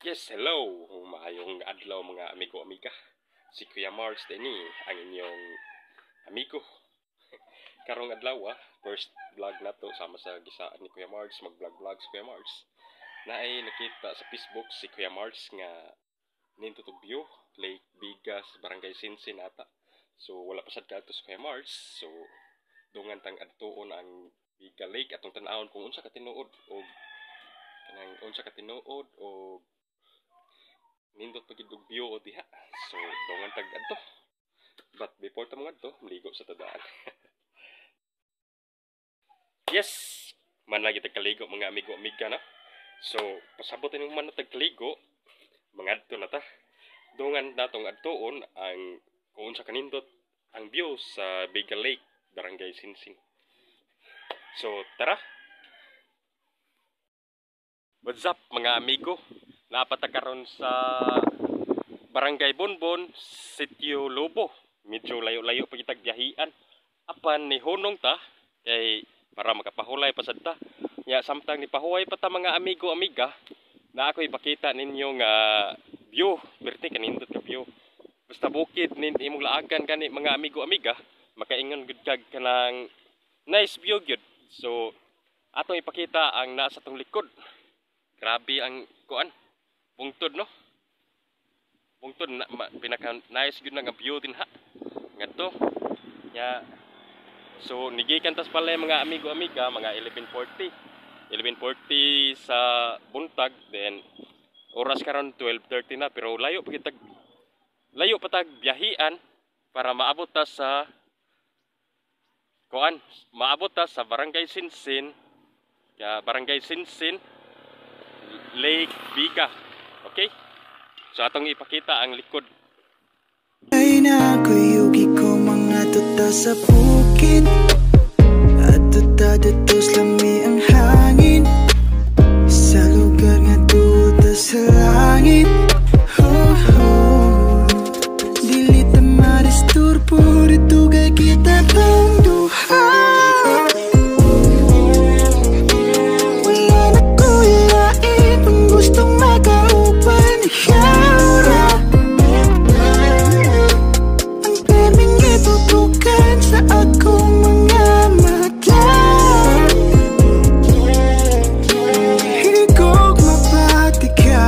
Yes, hello! Maayong adlaw mga amigo-amiga. Si Kuya Mars din ang inyong amigo. Karong adlaw first vlog na to sama sa gisaan ni Kuya Mars, mag-vlog si Kuya Mars. Naay nakita sa Facebook si Kuya Mars nga nintutubyo, Lake Bigas, Barangay Sinsin ata. So wala pa sad kadto si Kuya Mars. So dungan tang adtuon ang Biga Lake atong tan-awon kung unsa ka tinuod o nindot pagid og view o diha. So dongan tag adto. But before ta mo adto, maligo sa tadaan. Yes, man lagi tag kaligo mga amigo-amiga na. So pasabot ning man tag kaligo, mangadto na ta. Dongan natong adtuon ang kung unsa kanindot ang view sa Biga Lake, Barangay Sinsing. So tara. What's up mga amigo? Napata karon sa Barangay Bonbon, Sitio Lobo. Medyo layo-layo pa kitag biyahian. Apan ni hunong ta kay para makapahulay pa sad ta. Ya samtang ni pahuway pa ta mga amigo-amiga, na ako ipakita ninyo nga view, perti kanindot ka view. Basta bukid nin imong laagan gani mga amigo-amiga, makaingon gud kag kanang nice view gyud. So atong ipakita ang nasa tong likod. Grabe ang kuan, bungtod no. Bungtod na pinaka nice gyud nga view din ha. Ngadto. Ya. So nigikan tas pala mga amigo-amiga, mga 11:40. 11:40 sa buntag, then oras karon 12:30 na, pero layo pa tag biyahian para maabot ta sa kuan, maabot ta sa Barangay Sinsin. Ya Barangay Sinsin, Lake Biga. Okay? So atong ipakita ang likod. Ay nakuyugi ko mga tuta sa bukid. At tuta datos lami ang hangin. Sa lugar nga tuta sa langit. Dili ta madisturbo, dito kay kita tong duha. Wala na kuyain kung gustong makaupan ikaw ra. Ang perming itutukan sa akong mga mata. Hindi ko mapati ka.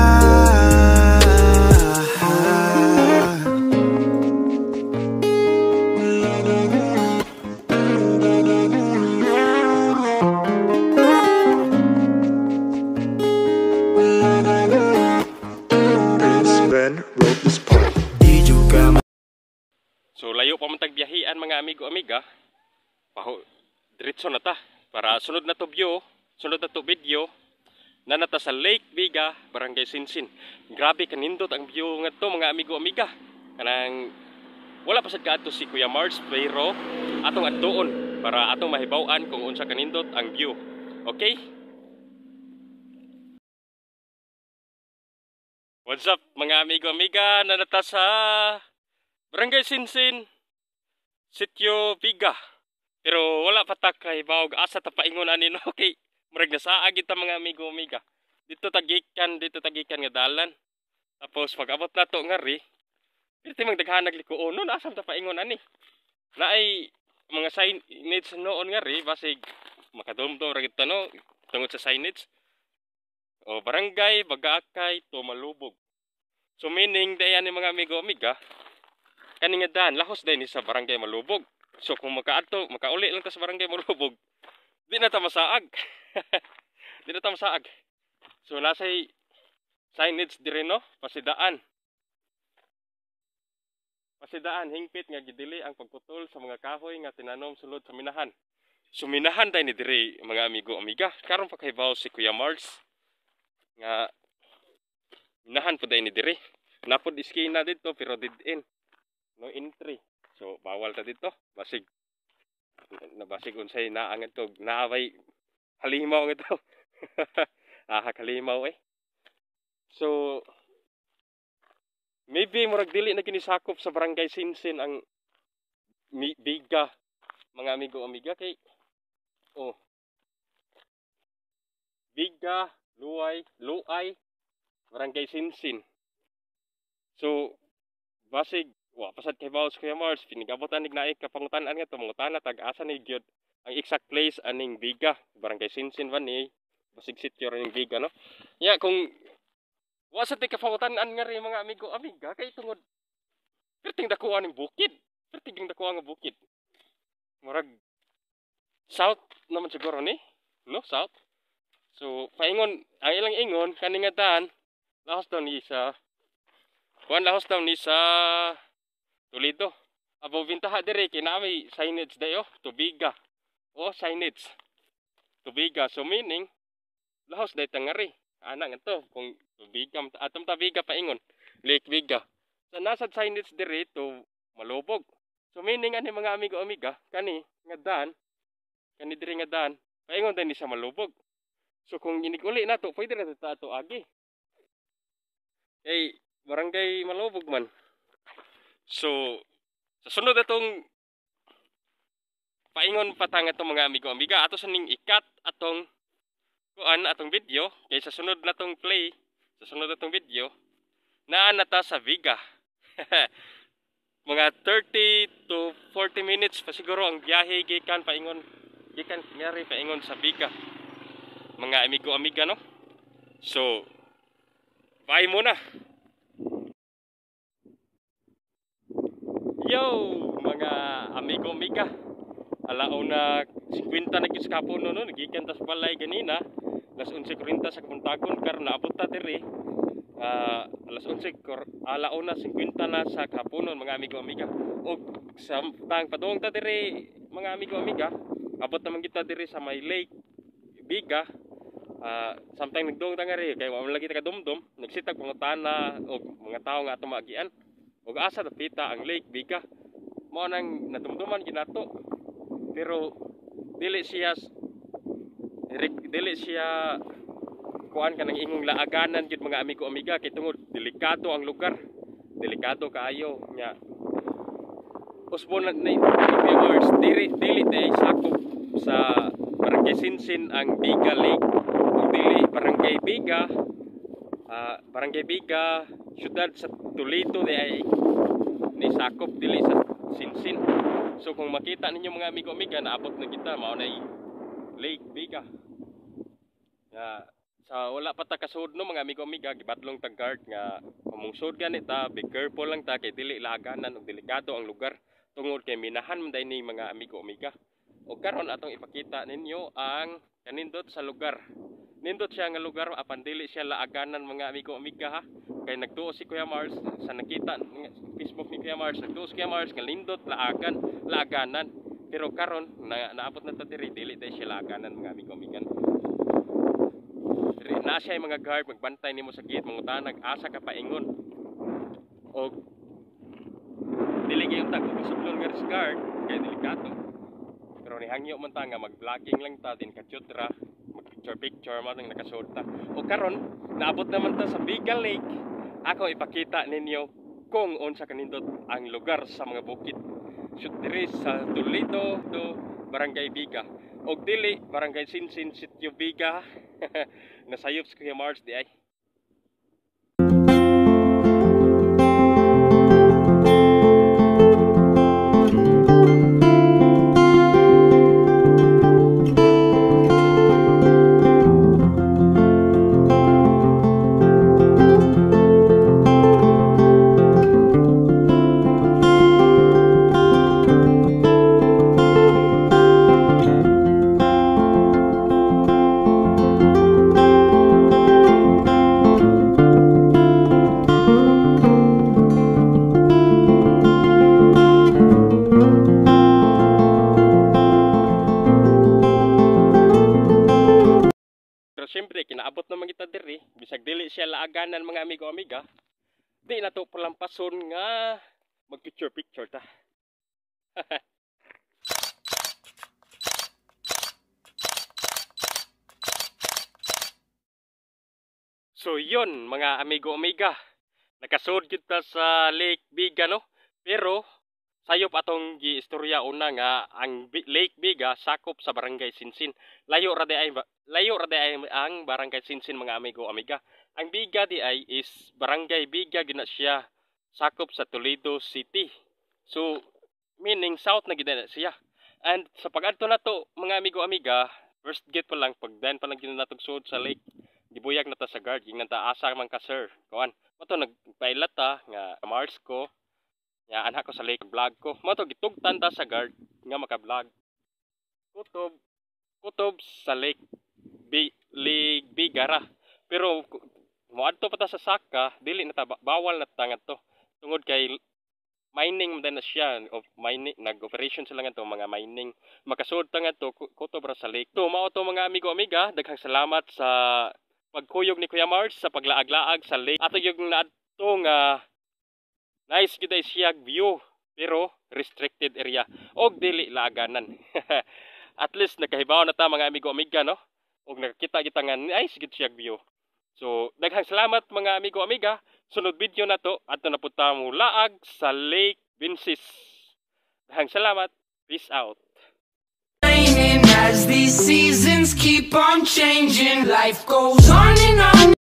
So layo pa man tag biyahian mga amigo-amiga. Diretso na ta para sunod na to view, sunod na to video. Nanata sa Lake Biga, Barangay Sinsin. Grabe kanindot ang view ngadto mga amigo-amiga. Kanang wala pa sad kaadto si Kuya Mars, pero atong adtuon para atong mahibaw-an kung unsa kanindot ang view. Okay? What's up mga amigo-amiga? Nanata sa Barangay Sinsin, Sitio Biga. Pero wala pa ta kahibaw asa ta paingon ani no. Okay, murag nasaag kita mga amigo-amiga. Dito tagikan nga dalan. Tapos pag abot na to nga ri, pirti magdaghan nagliko no, asam ta paingon ani. Naay mga signage noon nga ri, basig makadumdum ra gito no tungod sa signage. O Barangay Bagakay Tumalubog. So meaning dayan ni mga amigo-amiga, kani nga daan lahos din sa Barangay Malubog. So kung makauli lang ta sa Barangay Malubog, di na ta masaag. Di na ta masaag. So nasay signage dire no, pasidaan, hingpit nga gidili ang pagputol sa mga kahoy nga tinanom sulod sa minahan. So minahan tayo ni dire mga amigo-amiga. Karon pa kahibaw si Kuya Mars nga minahan po tayo ni dire. Napod iskina dito pero dead end. No entry. So bawal ta dito. Basig unsay naangat to, naaway halimaw nga to. Halimaw eh. So maybe murag dili na ginisakop sa Barangay Sinsin ang Biga mga amigo-amiga kay Biga, Luay, Barangay Sinsin. So basig wa pasad kay Baos Kuya Mars pinigabotan nig naik kapangutan-an nga to mangutana tag-asa ni gyud ang exact place aning Biga, Barangay Sinsin ba ni basig sitio ning Biga no. Ya kung wa sa ti kapangutan-an nga ri mga amigo amiga kay tungod perting dakuha ning bukid. Perting dakuha nga bukid. Murag south naman siguro ni, no? South. So paingon ang ilang ingon kani nga daan lahos daw ni sa lahos daw ni sa Toledo. Abo bintaha dire kay naami signage dayo Tubiga. O signage. Tubiga so meaning lahos day tangari. Ana nga to kung Tubiga atom Tabiga paingon. Lake Biga. So nasa signage dire to Malubog. So meaning ani mga amigo amiga kani nga daan kani dire nga daan paingon din ni sa Malubog. So kung iniguli na to pwede ra ta to agi. Kay Barangay Malubog man. So sa sunod atong paingon patang atong mga amigo amiga ato sa ning ikat atong kuan atong video kay sa sunod natong play sa sunod atong video naa nata sa Biga. Mga 30 to 40 minutes pa siguro ang biyahe gikan paingon gikan nyari paingon sa Biga. Mga amigo amiga no. So bye muna. Yo mga amigo amiga. Alauna 50 na gid sa kapon no nagikan ta sa balay ganina. Alas 11:40 sa Kapuntagon karon naabot ta diri. Alas 11 alauna 50 na sa kapunon mga amigo amiga. Og samtang padung ta diri mga amigo amiga, abot naman kita diri sa may Lake Biga. Samtang nagdung ta nga ri kay wa man lagi ta kadumdum, nagsitag pangutana og mga tawo nga atong maagian. Og asa dapita ang Lake Biga. Mao nang nadumduman ginato. Pero dili siya kuan kanang ingong laaganan gid mga amigo amiga kay tungod delikado ang lugar. Delikado kaayo nya. Usbon na viewers dili tay sakop sa Barangay Sinsin ang Biga Lake. Ug dili Barangay Biga syudad sa Toledo ay ni sakop dili sa Sinsin. So kung makita ninyo mga amigo amiga naabot na kita mao na Lake Biga. Sa wala pa ta kasud no mga amigo amiga gibatlong tag guard nga mamungsod gani ta be careful lang ta kay dili laganan ug delikado ang lugar tungod kay minahan man ni mga amigo amiga. O karon atong ipakita ninyo ang kanindot sa lugar. Nindot siya nga lugar apan dili siya laaganan mga amigo amiga ha. Kay nagtuo si Kuya Mars sa nakita Facebook ni Kuya Mars nagtuo si Kuya Mars nga lindot laaganan. Pero karon naabot na ta diri dili tay siya laaganan mga amigo amiga. Na siya mga guard magbantay nimo sa gate mangutanag asa ka paingon og dili gyud ta kung sublon nga guard kay delikado pero ni hangyo man ta nga mag-vlogging lang ta din kachutra mag picture man ang nakasuot ta o karon naabot naman ta sa Biga Lake ako ipakita ninyo kung unsa kanindot ang lugar sa mga bukid shoot diri sa Toledo to Barangay Biga og dili Barangay Sinsin Sitio Biga. Nasayop si Kuya Mars di ay. Siyempre, kinaabot naman kita diri, bisag dili siya laaganan mga amigo amiga, di na to palampason nga mag-picture ta. So yon mga amigo amiga, nakasud kita sa Lake Biga no, pero sayop atong giistorya una nga ang Lake Biga sakop sa Barangay Sinsin. Layo ra di ay ang Barangay Sinsin mga amigo amiga. Ang Biga di ay is Barangay Biga gina siya sakop sa Toledo City. So meaning south na gid na siya. And sa pag-adto nato mga amigo amiga, first gate pa lang pagdan pa lang gid natog sud sa lake. Gibuyag na ta sa guard gingan ta asa man ka sir. Kuan. Moto nagpailat ta nga Mars ko. Ya anak ko sa lake vlog ko. Mo to gitugtan ta sa guard nga maka-vlog. Kutob sa lake Bigara. Pero moadto pa ta sa Saka, dili na ta bawal na ta ngadto. Tungod kay mining man na siya of mining nag-operation sila ngadto mga mining. Makasud ta ngadto kutob ra sa lake. To mao to mga amigo amiga, daghang salamat sa pagkuyog ni Kuya Mars sa paglaag-laag sa lake. Ato yung naadto nga nice gid ay siya view pero restricted area og dili laaganan. At least nakahibaw na ta mga amigo amiga no. Og nakakita kita nga nice gid siya view. So daghang salamat mga amigo amiga. Sunod video na to adto na pud ta mo laag sa Lake Vincis. Daghang salamat. Peace out. As these seasons keep on changing, life goes on and on.